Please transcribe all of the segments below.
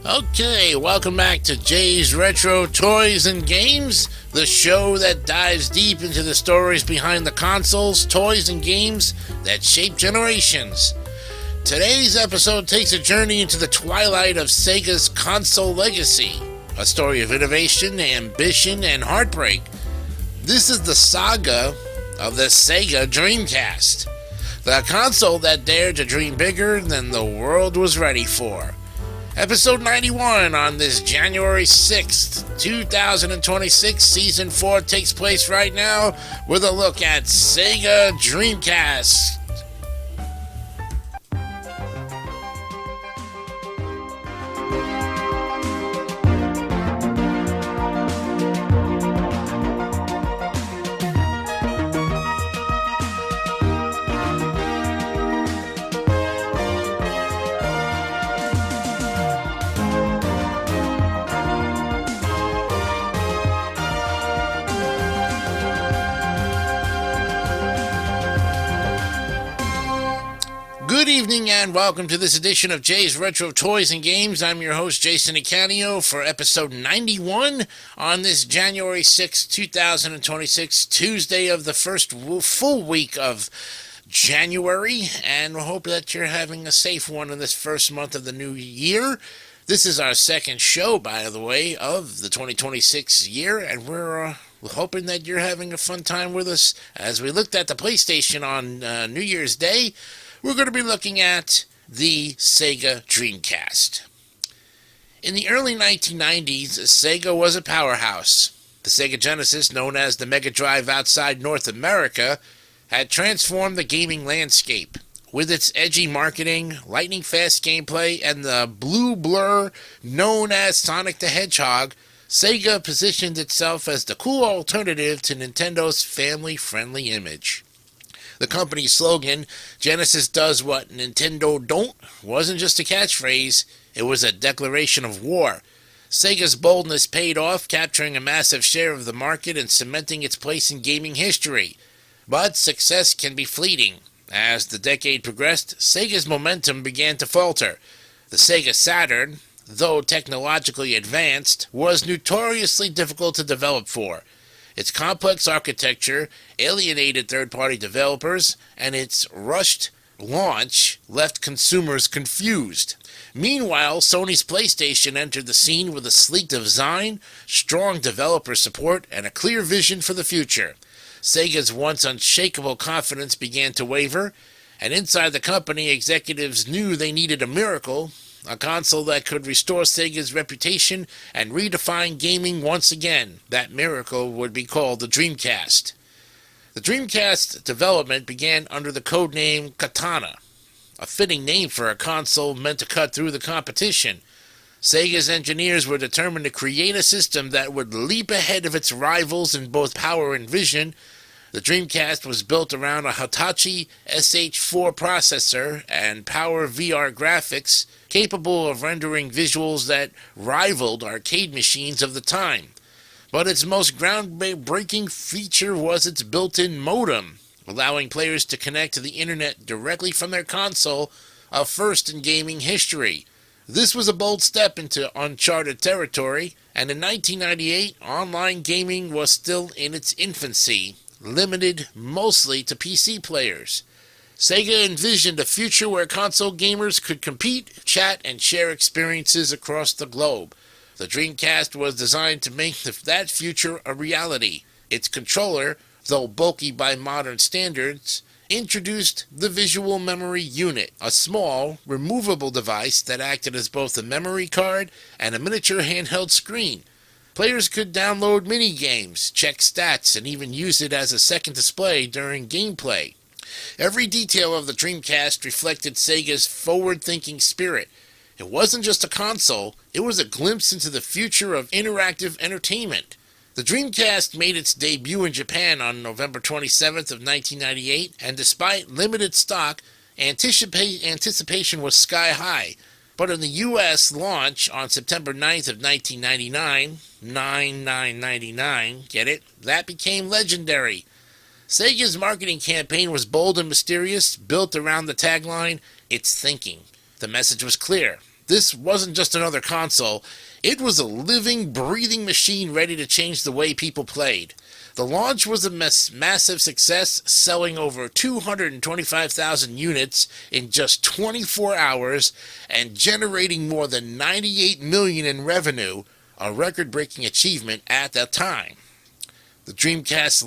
Okay, welcome back to Jay's Retro Toys and Games, the show that dives deep into the stories behind the consoles, toys, and games that shape generations. Today's episode takes a journey into the twilight of Sega's console legacy, a story of innovation, ambition, and heartbreak. This is the saga of the Sega Dreamcast, the console that dared to dream bigger than the world was ready for. Episode 91 on this January 6th, 2026, Season 4 takes place right now with a look at Sega Dreamcast. Good evening and welcome to this edition of Jay's Retro Toys and Games. I'm your host, Jason Icanio, for episode 91 on this January 6, 2026, Tuesday of the first full week of January, and we hope that you're having a safe one in this first month of the new year. This is our second show, by the way, of the 2026 year, and we're hoping that you're having a fun time with us as we looked at the PlayStation on New Year's Day. We're going to be looking at the Sega Dreamcast. In the early 1990s, Sega was a powerhouse. The Sega Genesis, known as the Mega Drive outside North America, had transformed the gaming landscape. With its edgy marketing, lightning-fast gameplay, and the blue blur known as Sonic the Hedgehog, Sega positioned itself as the cool alternative to Nintendo's family-friendly image. The company's slogan, Genesis does what Nintendo don't, wasn't just a catchphrase, it was a declaration of war. Sega's boldness paid off, capturing a massive share of the market and cementing its place in gaming history. But success can be fleeting. As the decade progressed, Sega's momentum began to falter. The Sega Saturn, though technologically advanced, was notoriously difficult to develop for. Its complex architecture alienated third-party developers, and its rushed launch left consumers confused. Meanwhile, Sony's PlayStation entered the scene with a sleek design, strong developer support, and a clear vision for the future. Sega's once unshakable confidence began to waver, and inside the company, executives knew they needed a miracle, a console that could restore Sega's reputation and redefine gaming once again. That miracle would be called the Dreamcast. The Dreamcast development began under the codename Katana, a fitting name for a console meant to cut through the competition. Sega's engineers were determined to create a system that would leap ahead of its rivals in both power and vision. The Dreamcast was built around a Hitachi SH4 processor and Power VR graphics, capable of rendering visuals that rivaled arcade machines of the time. But its most groundbreaking feature was its built-in modem, allowing players to connect to the internet directly from their console, a first in gaming history. This was a bold step into uncharted territory, and in 1998, online gaming was still in its infancy, limited mostly to PC players. Sega envisioned a future where console gamers could compete, chat, and share experiences across the globe. The Dreamcast was designed to make that future a reality. Its controller, though bulky by modern standards, introduced the Visual Memory Unit, a small, removable device that acted as both a memory card and a miniature handheld screen. Players could download mini-games, check stats, and even use it as a second display during gameplay. Every detail of the Dreamcast reflected Sega's forward-thinking spirit. It wasn't just a console, it was a glimpse into the future of interactive entertainment. The Dreamcast made its debut in Japan on November 27th of 1998, and despite limited stock, anticipation was sky high. But in the U.S. launch on September 9th of 1999, 9999, get it? That became legendary. Sega's marketing campaign was bold and mysterious, built around the tagline, "It's thinking." The message was clear. This wasn't just another console, it was a living, breathing machine ready to change the way people played. The launch was a massive success, selling over 225,000 units in just 24 hours and generating more than $98 million in revenue, a record-breaking achievement at that time. The Dreamcast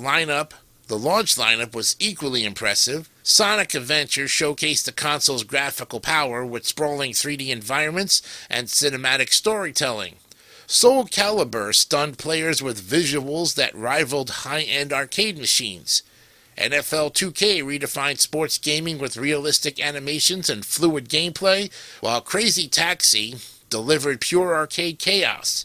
the launch lineup was equally impressive. Sonic Adventure showcased the console's graphical power with sprawling 3D environments and cinematic storytelling. Soul Calibur stunned players with visuals that rivaled high-end arcade machines. NFL 2K redefined sports gaming with realistic animations and fluid gameplay, while Crazy Taxi delivered pure arcade chaos.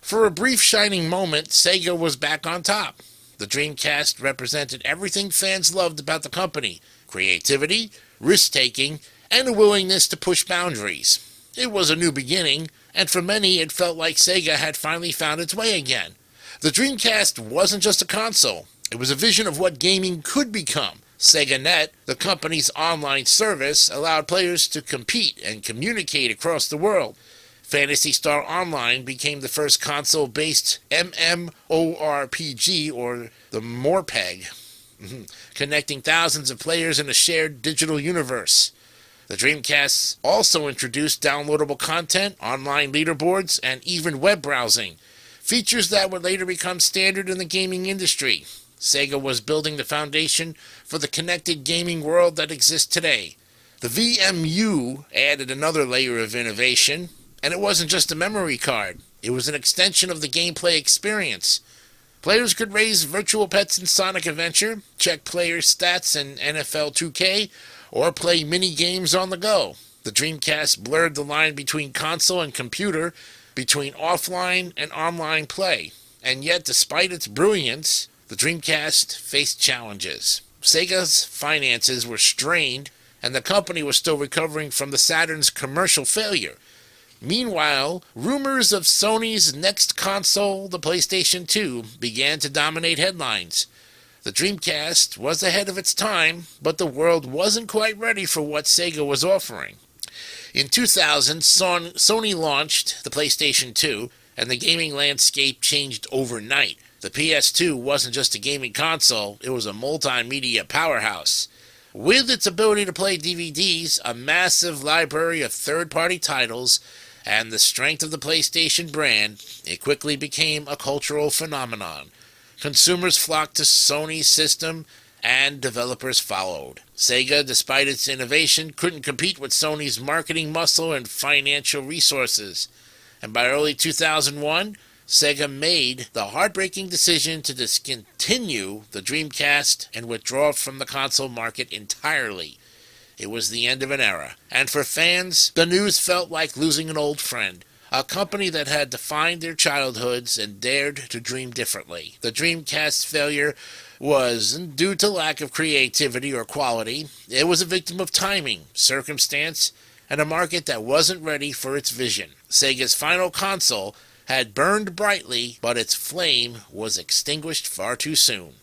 For a brief shining moment, Sega was back on top. The Dreamcast represented everything fans loved about the company: creativity, risk-taking, and a willingness to push boundaries. It was a new beginning, and for many it felt like Sega had finally found its way again. The Dreamcast wasn't just a console, it was a vision of what gaming could become. SegaNet, the company's online service, allowed players to compete and communicate across the world. Phantasy Star Online became the first console-based MMORPG, or the Morpeg, connecting thousands of players in a shared digital universe. The Dreamcast also introduced downloadable content, online leaderboards, and even web browsing, features that would later become standard in the gaming industry. Sega was building the foundation for the connected gaming world that exists today. The VMU added another layer of innovation, and it wasn't just a memory card. It was an extension of the gameplay experience. Players could raise virtual pets in Sonic Adventure, check player stats in NFL 2K, or play mini-games on the go. The Dreamcast blurred the line between console and computer, between offline and online play. And yet, despite its brilliance, the Dreamcast faced challenges. Sega's finances were strained, and the company was still recovering from the Saturn's commercial failure. Meanwhile, rumors of Sony's next console, the PlayStation 2, began to dominate headlines. The Dreamcast was ahead of its time, but the world wasn't quite ready for what Sega was offering. In 2000, Sony launched the PlayStation 2, and the gaming landscape changed overnight. The PS2 wasn't just a gaming console, it was a multimedia powerhouse. With its ability to play DVDs, a massive library of third-party titles, and the strength of the PlayStation brand, it quickly became a cultural phenomenon. Consumers flocked to Sony's system, and developers followed. Sega, despite its innovation, couldn't compete with Sony's marketing muscle and financial resources. And by early 2001, Sega made the heartbreaking decision to discontinue the Dreamcast and withdraw from the console market entirely. It was the end of an era, and for fans, the news felt like losing an old friend, a company that had defined their childhoods and dared to dream differently. The Dreamcast's failure wasn't due to lack of creativity or quality. It was a victim of timing, circumstance, and a market that wasn't ready for its vision. Sega's final console had burned brightly, but its flame was extinguished far too soon.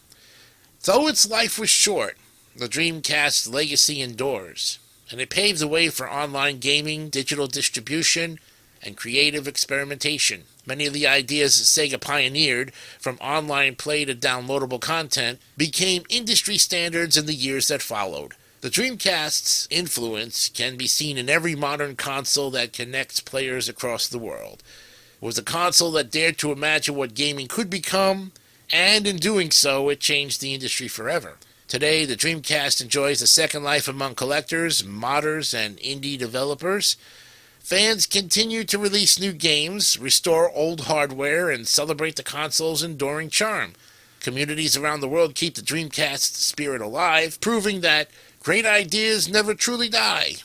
Though its life was short, the Dreamcast's legacy endures, and it paves the way for online gaming, digital distribution, and creative experimentation. Many of the ideas Sega pioneered, from online play to downloadable content, became industry standards in the years that followed. The Dreamcast's influence can be seen in every modern console that connects players across the world. It was a console that dared to imagine what gaming could become, and in doing so, it changed the industry forever. Today, the Dreamcast enjoys a second life among collectors, modders, and indie developers. Fans continue to release new games, restore old hardware, and celebrate the console's enduring charm. Communities around the world keep the Dreamcast spirit alive, proving that great ideas never truly die.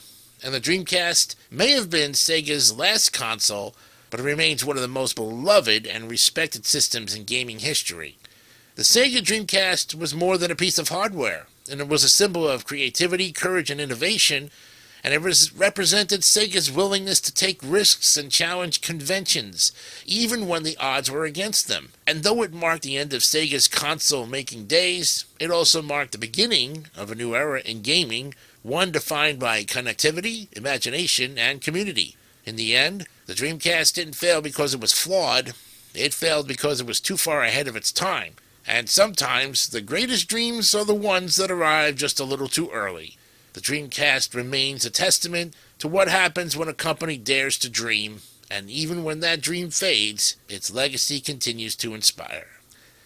And the Dreamcast may have been Sega's last console, but it remains one of the most beloved and respected systems in gaming history. The Sega Dreamcast was more than a piece of hardware, and it was a symbol of creativity, courage, and innovation, and it represented Sega's willingness to take risks and challenge conventions, even when the odds were against them. And though it marked the end of Sega's console-making days, it also marked the beginning of a new era in gaming, one defined by connectivity, imagination, and community. In the end, the Dreamcast didn't fail because it was flawed. It failed because it was too far ahead of its time. And sometimes, the greatest dreams are the ones that arrive just a little too early. The Dreamcast remains a testament to what happens when a company dares to dream, and even when that dream fades, its legacy continues to inspire.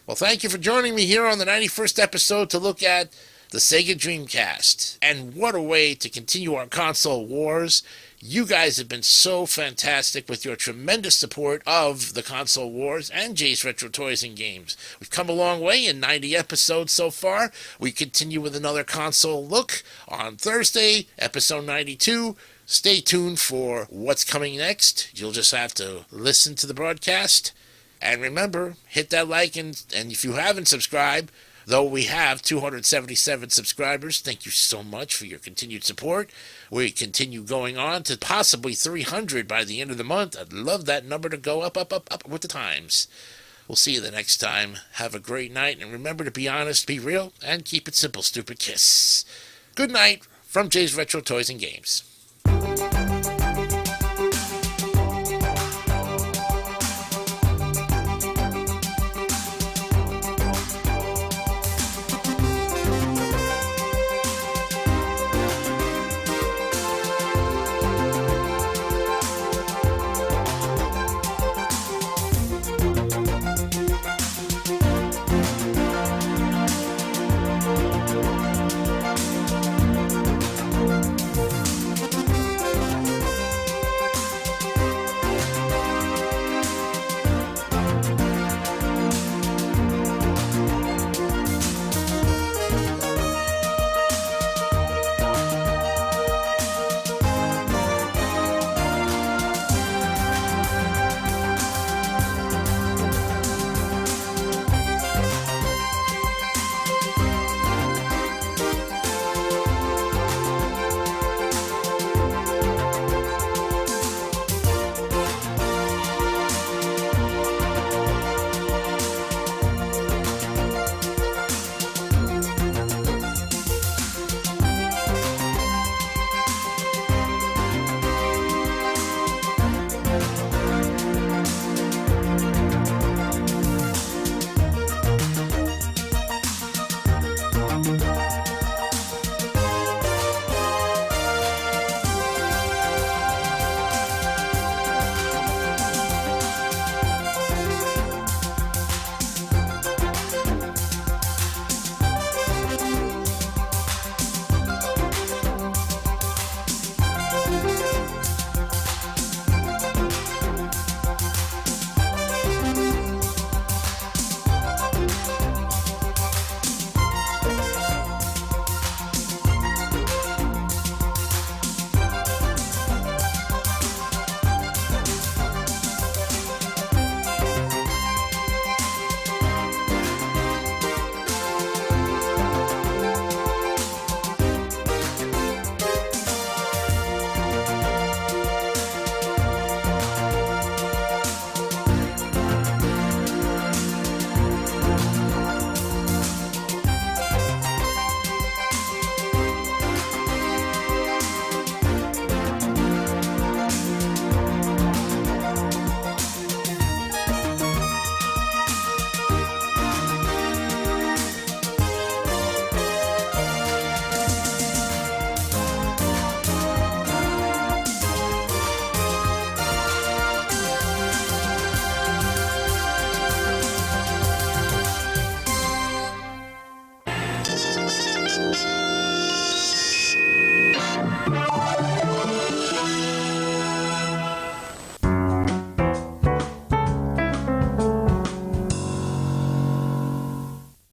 Well, thank you for joining me here on the 91st episode to look at the Sega Dreamcast. And what a way to continue our console wars. You guys have been so fantastic with your tremendous support of the console wars and Jay's Retro Toys and Games. We've come a long way in 90 episodes so far. We continue with another console look on Thursday, episode 92. Stay tuned for what's coming next. You'll just have to listen to the broadcast. And remember, hit that like, and if you haven't subscribed, though we have 277 subscribers, thank you so much for your continued support. We continue going on to possibly 300 by the end of the month. I'd love that number to go up with the times. We'll see you the next time. Have a great night, and remember to be honest, be real, and keep it simple, stupid kiss. Good night from Jay's Retro Toys and Games.